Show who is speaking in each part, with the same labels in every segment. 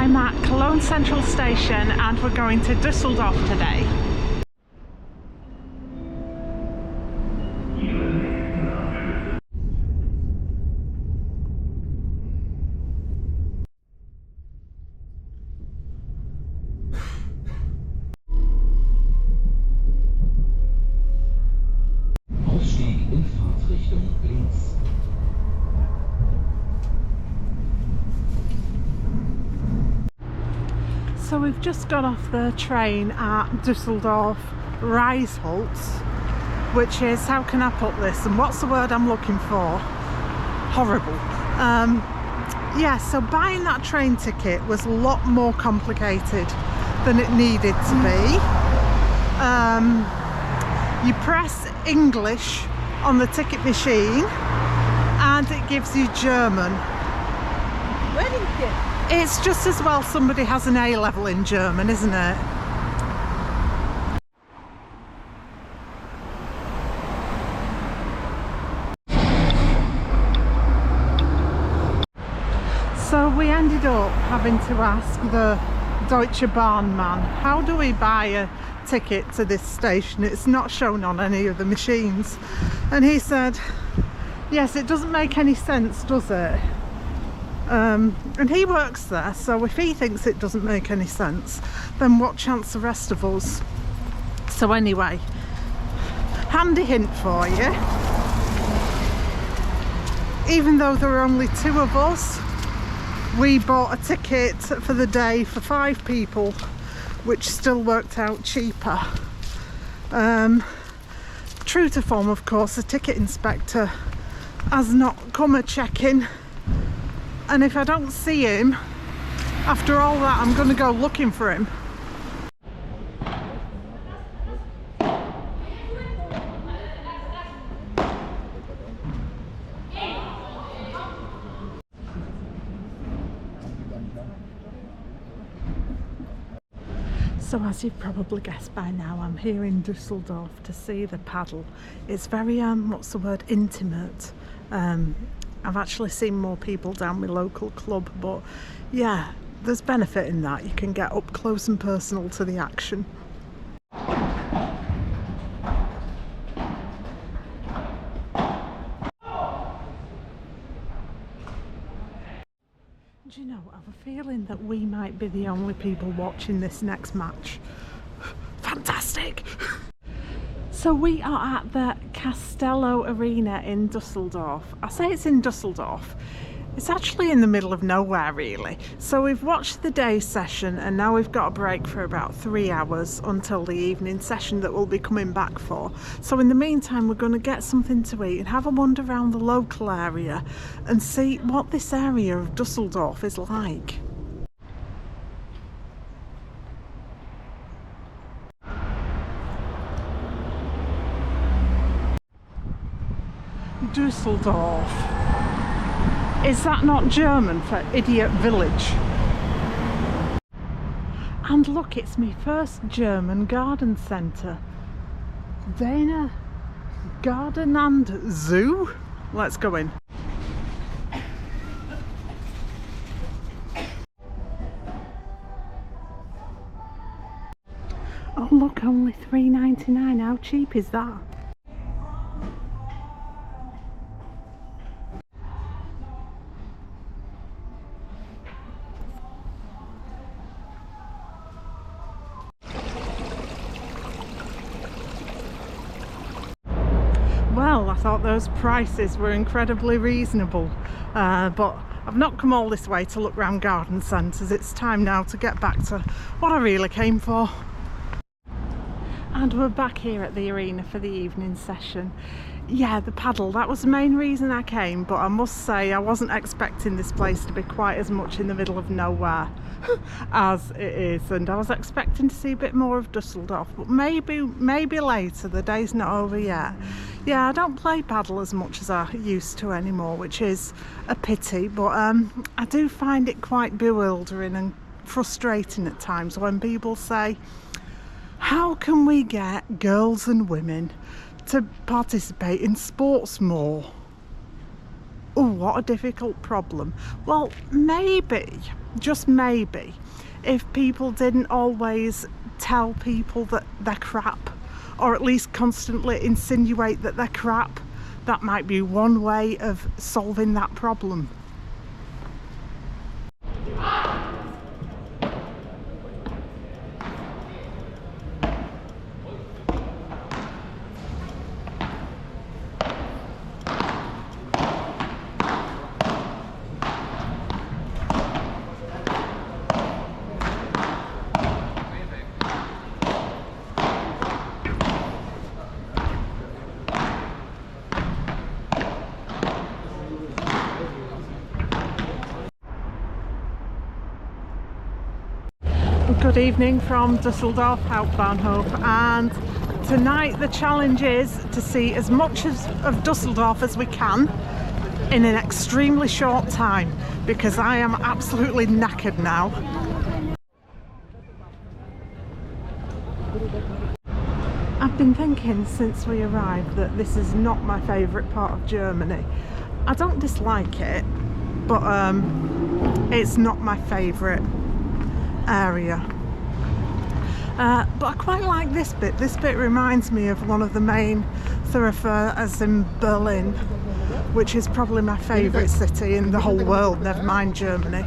Speaker 1: I'm at Cologne Central Station and we're going to Dusseldorf today.
Speaker 2: Ausstieg in Fahrtrichtung links.
Speaker 1: So we've just got off the train at Dusseldorf Reishholz, which is, how can I put this, and what's the word I'm looking for? Horrible. Yeah, so buying that train ticket was a lot more complicated than it needed to be. You press English on the ticket machine and it gives you German. It's just as well somebody has an A level in German, isn't it? So we ended up having to ask the Deutsche Bahn man, how do we buy a ticket to this station? It's not shown on any of the machines. And he said, yes, it doesn't make any sense, does it? And he works there, so if he thinks it doesn't make any sense, then what chance the rest of us? So anyway, handy hint for you. Even though there were only 2 of us, we bought a ticket for the day for 5 people, which still worked out cheaper. True to form, of course, the ticket inspector has not come a check-in, and if I don't see him after all that, I'm going to go looking for him. So as you've probably guessed by now, I'm here in Dusseldorf to see the paddle. It's very, what's the word, intimate. I've actually seen more people down my local club, but yeah, there's benefit in that. You can get up close and personal to the action. Do you know, I have a feeling that we might be the only people watching this next match. Fantastic! So we are at the Castello Arena in Dusseldorf. I say it's in Dusseldorf. It's actually in the middle of nowhere, really. So we've watched the day session and now we've got a break for about 3 hours until the evening session that we'll be coming back for. So in the meantime, we're going to get something to eat and have a wander around the local area and see what this area of Dusseldorf is like. Dusseldorf. Is that not German for idiot village? And look, it's my first German garden centre. Dana Garden and Zoo? Let's go in. Oh look, only £3.99. How cheap is that? Well, I thought those prices were incredibly reasonable, but I've not come all this way to look round garden centres. It's time now to get back to what I really came for. And we're back here at the arena for the evening session. Yeah, the paddle, that was the main reason I came, but I must say I wasn't expecting this place to be quite as much in the middle of nowhere as it is, and I was expecting to see a bit more of Dusseldorf, but maybe later. The day's not over yet. Yeah, I don't play paddle as much as I used to anymore, which is a pity, but I do find it quite bewildering and frustrating at times when people say, how can we get girls and women to participate in sports more? Oh, what a difficult problem. Well, maybe, just maybe, if people didn't always tell people that they're crap, or at least constantly insinuate that they're crap, that might be one way of solving that problem. Good evening from Dusseldorf Hauptbahnhof, and tonight the challenge is to see as much of Dusseldorf as we can in an extremely short time, because I am absolutely knackered now. I've been thinking since we arrived that this is not my favourite part of Germany. I don't dislike it, but it's not my favourite area. But I quite like this bit. This bit reminds me of one of the main thoroughfares in Berlin, which is probably my favourite city in the whole world, never mind Germany.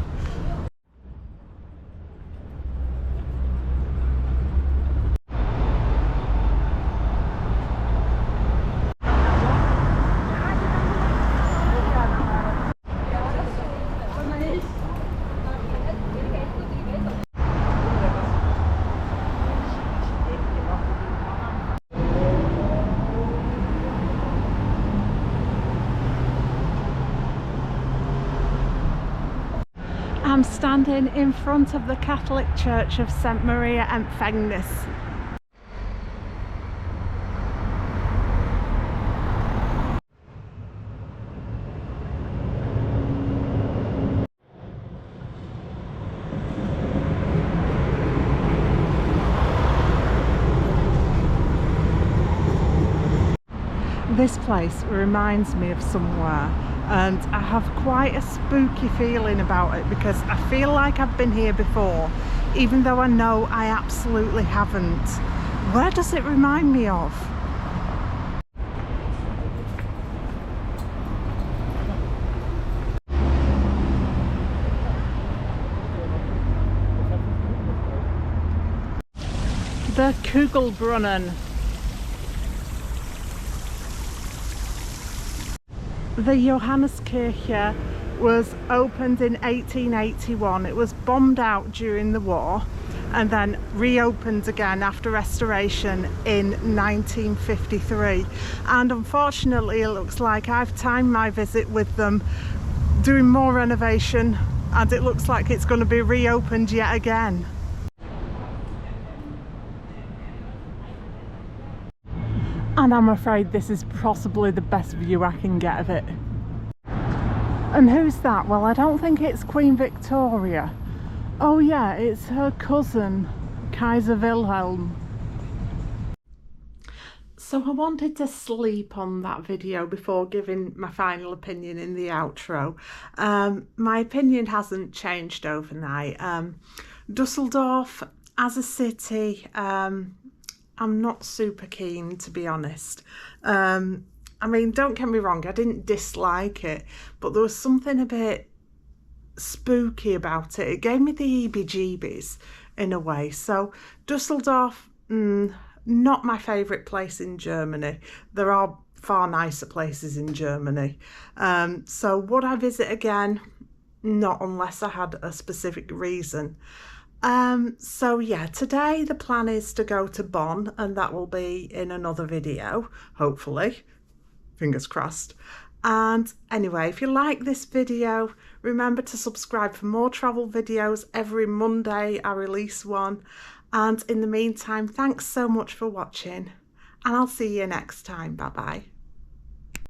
Speaker 1: I'm standing in front of the Catholic Church of St. Maria Empfängnis. This place reminds me of somewhere, and I have quite a spooky feeling about it because I feel like I've been here before, even though I know I absolutely haven't. Where does it remind me of? The Kugelbrunnen. The Johanneskirche was opened in 1881. It was bombed out during the war and then reopened again after restoration in 1953. And unfortunately, it looks like I've timed my visit with them doing more renovation, and it looks like it's going to be reopened yet again. And I'm afraid this is possibly the best view I can get of it. And who's that? Well, I don't think it's Queen Victoria. Oh yeah, it's her cousin, Kaiser Wilhelm. So I wanted to sleep on that video before giving my final opinion in the outro. My opinion hasn't changed overnight. Dusseldorf as a city, I'm not super keen, to be honest. I mean, don't get me wrong, I didn't dislike it, but there was something a bit spooky about it. It gave me the heebie-jeebies in a way. So Dusseldorf, not my favourite place in Germany. There are far nicer places in Germany. So would I visit again? Not unless I had a specific reason. So yeah, today the plan is to go to Bonn, and that will be in another video, hopefully, fingers crossed. And anyway, if you like this video, remember to subscribe for more travel videos. Every Monday I release one, and in the meantime, thanks so much for watching, and I'll see you next time. Bye bye.